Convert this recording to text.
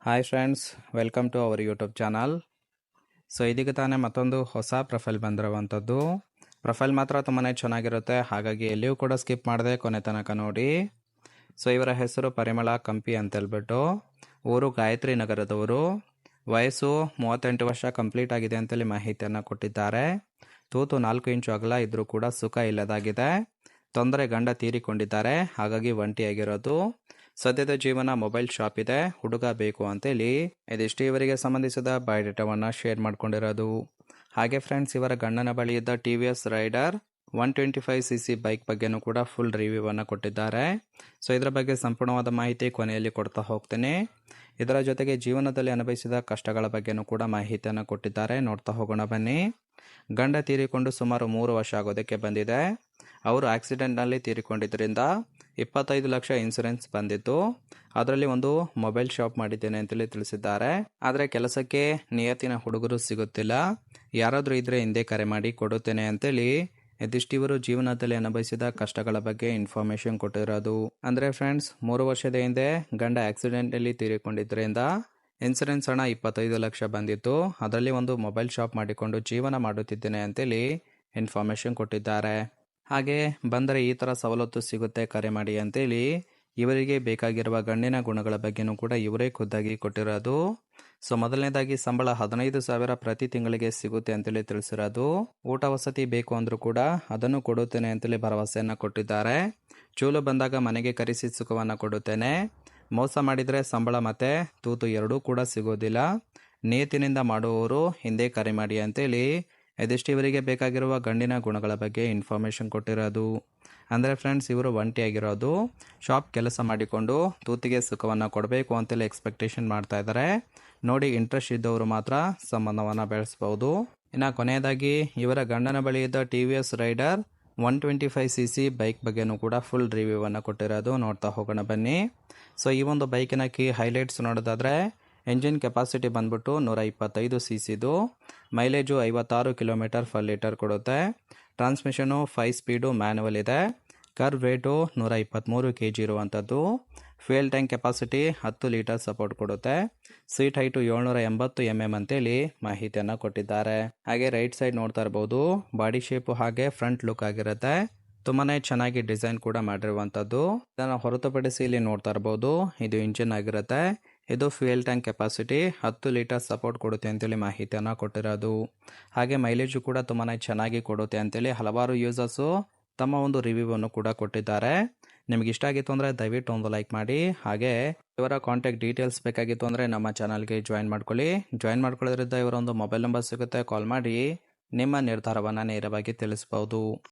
Hi friends, welcome to our YouTube channel. So ಇದೀಗ ತಾನೇ ಮತ್ತೊಂದು ಹೊಸ ಪ್ರೊಫೈಲ್ ಬಂದಿರುವಂಥದ್ದು. ಪ್ರೊಫೈಲ್ ಮಾತ್ರ ತುಂಬಾ ಚೆನ್ನಾಗಿರುತ್ತೆ, ಹಾಗಾಗಿ ಎಲ್ಲಿಯೂ ಕೂಡ ಸ್ಕಿಪ್ ಮಾಡದೆ ಕೊನೆ ತನಕ ನೋಡಿ. ಸೊ ಇವರ ಹೆಸರು ಪರಿಮಳ ಕಂಪಿ ಅಂತೇಳ್ಬಿಟ್ಟು, ಊರು ಗಾಯತ್ರಿ ನಗರದವರು, ವಯಸ್ಸು 38 ವರ್ಷ ಕಂಪ್ಲೀಟ್ ಆಗಿದೆ ಅಂತೇಳಿ ಮಾಹಿತಿಯನ್ನು ಕೊಟ್ಟಿದ್ದಾರೆ. ತೂತು 4 ಇಂಚು ಅಗಲ ಇದ್ರೂ ಕೂಡ ಸುಖ ಇಲ್ಲದಾಗಿದೆ. ತೊಂದರೆ ಗಂಡ ತೀರಿಕೊಂಡಿದ್ದಾರೆ, ಹಾಗಾಗಿ ಒಂಟಿಯಾಗಿರೋದು. ಸದ್ಯದ ಜೀವನ ಮೊಬೈಲ್ ಶಾಪ್ ಇದೆ, ಹುಡುಗ ಬೇಕು ಅಂತೇಳಿ ಇದಿಷ್ಟು ಇವರಿಗೆ ಸಂಬಂಧಿಸಿದ ಬಯೋಡೇಟಾವನ್ನು ಶೇರ್ ಮಾಡ್ಕೊಂಡಿರೋದು. ಹಾಗೆ ಫ್ರೆಂಡ್ಸ್, ಇವರ ಗಂಡನ ಬಳಿ ಇದ್ದ TVS ರೈಡರ್ 125cc ಬೈಕ್ ಬಗ್ಗೆನೂ ಕೂಡ ಫುಲ್ ರಿವ್ಯೂವನ್ನು ಕೊಟ್ಟಿದ್ದಾರೆ. ಸೊ ಇದರ ಬಗ್ಗೆ ಸಂಪೂರ್ಣವಾದ ಮಾಹಿತಿ ಕೊನೆಯಲ್ಲಿ ಕೊಡ್ತಾ ಹೋಗ್ತೇನೆ. ಇದರ ಜೊತೆಗೆ ಜೀವನದಲ್ಲಿ ಅನುಭವಿಸಿದ ಕಷ್ಟಗಳ ಬಗ್ಗೆನೂ ಕೂಡ ಮಾಹಿತಿಯನ್ನು ಕೊಟ್ಟಿದ್ದಾರೆ. ನೋಡ್ತಾ ಹೋಗೋಣ ಬನ್ನಿ. ಗಂಡ ತೀರಿಕೊಂಡು ಸುಮಾರು 3 ವರ್ಷ ಆಗೋದಕ್ಕೆ ಬಂದಿದೆ. ಅವರು ಆಕ್ಸಿಡೆಂಟ್ನಲ್ಲಿ ತೀರಿಕೊಂಡಿದ್ದರಿಂದ 25 ಲಕ್ಷ ಇನ್ಸೂರೆನ್ಸ್ ಬಂದಿತ್ತು. ಅದರಲ್ಲಿ ಒಂದು ಮೊಬೈಲ್ ಶಾಪ್ ಮಾಡಿದ್ದೇನೆ ಅಂತೇಳಿ ತಿಳಿಸಿದ್ದಾರೆ. ಆದರೆ ಕೆಲಸಕ್ಕೆ ನಿಯತ್ತಿನ ಹುಡುಗರು ಸಿಗುತ್ತಿಲ್ಲ, ಯಾರಾದರೂ ಇದ್ರೆ ಹಿಂದೆ ಕರೆ ಮಾಡಿ ಕೊಡುತ್ತೇನೆ ಅಂತೇಳಿ ಇದಿಷ್ಟು ಇವರು ಜೀವನದಲ್ಲಿ ಅನುಭವಿಸಿದ ಕಷ್ಟಗಳ ಬಗ್ಗೆ ಇನ್ಫಾರ್ಮೇಶನ್ ಕೊಟ್ಟಿರೋದು. ಅಂದರೆ ಫ್ರೆಂಡ್ಸ್, 3 ವರ್ಷದ ಹಿಂದೆ ಗಂಡ ಆಕ್ಸಿಡೆಂಟಲ್ಲಿ ತೀರಿಕೊಂಡಿದ್ದರಿಂದ ಇನ್ಸೂರೆನ್ಸ್ ಹಣ 25 ಲಕ್ಷ ಬಂದಿತ್ತು. ಅದರಲ್ಲಿ ಒಂದು ಮೊಬೈಲ್ ಶಾಪ್ ಮಾಡಿಕೊಂಡು ಜೀವನ ಮಾಡುತ್ತಿದ್ದೇನೆ ಅಂತೇಳಿ ಇನ್ಫಾರ್ಮೇಶನ್ ಕೊಟ್ಟಿದ್ದಾರೆ. ಹಾಗೆ ಬಂದರೆ ಈ ಥರ ಸವಲತ್ತು ಸಿಗುತ್ತೆ, ಕರೆ ಮಾಡಿ ಅಂತೇಳಿ ಇವರಿಗೆ ಬೇಕಾಗಿರುವ ಗಂಡಿನ ಗುಣಗಳ ಬಗ್ಗೆನೂ ಕೂಡ ಇವರೇ ಖುದ್ದಾಗಿ ಕೊಟ್ಟಿರೋದು. ಸೊ ಮೊದಲನೇದಾಗಿ ಸಂಬಳ 15,000 ಪ್ರತಿ ತಿಂಗಳಿಗೆ ಸಿಗುತ್ತೆ ಅಂತೇಳಿ ತಿಳಿಸಿರೋದು. ಊಟ ವಸತಿ ಬೇಕು ಅಂದರೂ ಕೂಡ ಅದನ್ನು ಕೊಡುತ್ತೇನೆ ಅಂತೇಳಿ ಭರವಸೆಯನ್ನು ಕೊಟ್ಟಿದ್ದಾರೆ. ಚೂಲು ಬಂದಾಗ ಮನೆಗೆ ಕರೆಸಿ ಸುಖವನ್ನು ಕೊಡುತ್ತೇನೆ. ಮೋಸ ಮಾಡಿದರೆ ಸಂಬಳ ಮತ್ತು ತೂತು ಎರಡೂ ಕೂಡ ಸಿಗೋದಿಲ್ಲ. ನಿಯತ್ತಿನಿಂದ ಮಾಡುವವರು ಹಿಂದೆ ಕರೆ ಮಾಡಿ ಅಂತೇಳಿ ಇದಿಷ್ಟು ಇವರಿಗೆ ಬೇಕಾಗಿರುವ ಗಂಡಿನ ಗುಣಗಳ ಬಗ್ಗೆ ಇನ್ಫಾರ್ಮೇಶನ್ ಕೊಟ್ಟಿರೋದು. ಅಂದರೆ ಫ್ರೆಂಡ್ಸ್, ಇವರು ಒಂಟಿಯಾಗಿರೋದು, ಶಾಪ್ ಕೆಲಸ ಮಾಡಿಕೊಂಡು ತೂತಿಗೆ ಸುಖವನ್ನು ಕೊಡಬೇಕು ಅಂತೇಳಿ ಎಕ್ಸ್ಪೆಕ್ಟೇಷನ್ ಮಾಡ್ತಾ ಇದ್ದಾರೆ. ನೋಡಿ, ಇಂಟ್ರೆಸ್ಟ್ ಇದ್ದವರು ಮಾತ್ರ ಸಂಬಂಧವನ್ನು ಬೆಳೆಸ್ಬೋದು. ಇನ್ನು ಕೊನೆಯದಾಗಿ ಇವರ ಗಂಡನ ಬಳಿ ಇದ್ದ TVS ರೈಡರ್ 125cc ಬೈಕ್ ಬಗ್ಗೆನೂ ಕೂಡ ಫುಲ್ ರಿವ್ಯೂವನ್ನು ಕೊಟ್ಟಿರೋದು. ನೋಡ್ತಾ ಹೋಗೋಣ ಬನ್ನಿ. ಸೊ ಈ ಒಂದು ಬೈಕಿನ ಕೀ ಹೈಲೈಟ್ಸ್ ನೋಡೋದಾದರೆ, ಎಂಜಿನ್ ಕೆಪಾಸಿಟಿ ಬಂದ್ಬಿಟ್ಟು 125cc, ಮೈಲೇಜು 56 km/ಲೀಟರ್ ಕೊಡುತ್ತೆ. ಟ್ರಾನ್ಸ್ಮಿಷನು 5 ಸ್ಪೀಡು ಮ್ಯಾನುವಲ್ ಇದೆ. ಕರ್ವ್ ವೇಟು 123 kg ಇರುವಂಥದ್ದು. Fuel tank capacity 10 litre support ಕೊಡುತ್ತೆ. ಸೀಟ್ ಹೈಟು 780 mm ಅಂತೇಳಿ ಮಾಹಿತಿಯನ್ನು ಕೊಟ್ಟಿದ್ದಾರೆ. ಹಾಗೆ ರೈಟ್ ಸೈಡ್ ನೋಡ್ತಾ ಇರ್ಬೋದು, ಬಾಡಿ ಶೇಪು ಹಾಗೆ ಫ್ರಂಟ್ ಲುಕ್ ಆಗಿರುತ್ತೆ. ತುಂಬಾ ಚೆನ್ನಾಗಿ ಡಿಸೈನ್ ಕೂಡ ಮಾಡಿರುವಂಥದ್ದು. ಇದನ್ನು ಹೊರತುಪಡಿಸಿ ಇಲ್ಲಿ ನೋಡ್ತಾ ಇರ್ಬೋದು, ಇದು ಇಂಜಿನ್ ಆಗಿರುತ್ತೆ. ಇದು fuel tank capacity 10 litre support ಕೊಡುತ್ತೆ ಅಂತೇಳಿ ಮಾಹಿತಿಯನ್ನು ಕೊಟ್ಟಿರೋದು. ಹಾಗೆ ಮೈಲೇಜು ಕೂಡ ತುಂಬಾ ಚೆನ್ನಾಗಿ ಕೊಡುತ್ತೆ ಅಂತೇಳಿ ಹಲವಾರು ಯೂಸರ್ಸು ತಮ್ಮ ಒಂದು ರಿವ್ಯೂವನ್ನು ಕೂಡ ಕೊಟ್ಟಿದ್ದಾರೆ. ನಿಮ್ಗೆ ಇಷ್ಟ ಆಗಿತ್ತು ಅಂದರೆ ದಯವಿಟ್ಟು ಒಂದು ಲೈಕ್ ಮಾಡಿ. ಹಾಗೆ ಇವರ ಕಾಂಟ್ಯಾಕ್ಟ್ ಡೀಟೇಲ್ಸ್ ಬೇಕಾಗಿತ್ತು ಅಂದರೆ ನಮ್ಮ ಚಾನಲ್ಗೆ ಜಾಯಿನ್ ಮಾಡ್ಕೊಳ್ಳಿ. ಜಾಯಿನ್ ಮಾಡ್ಕೊಳ್ಳೋದ್ರಿಂದ ಇವರ ಒಂದು ಮೊಬೈಲ್ ನಂಬರ್ ಸಿಗುತ್ತೆ, ಕಾಲ್ ಮಾಡಿ ನಿಮ್ಮ ನಿರ್ಧಾರವನ್ನು ನೇರವಾಗಿ ತಿಳಿಸ್ಬೋದು.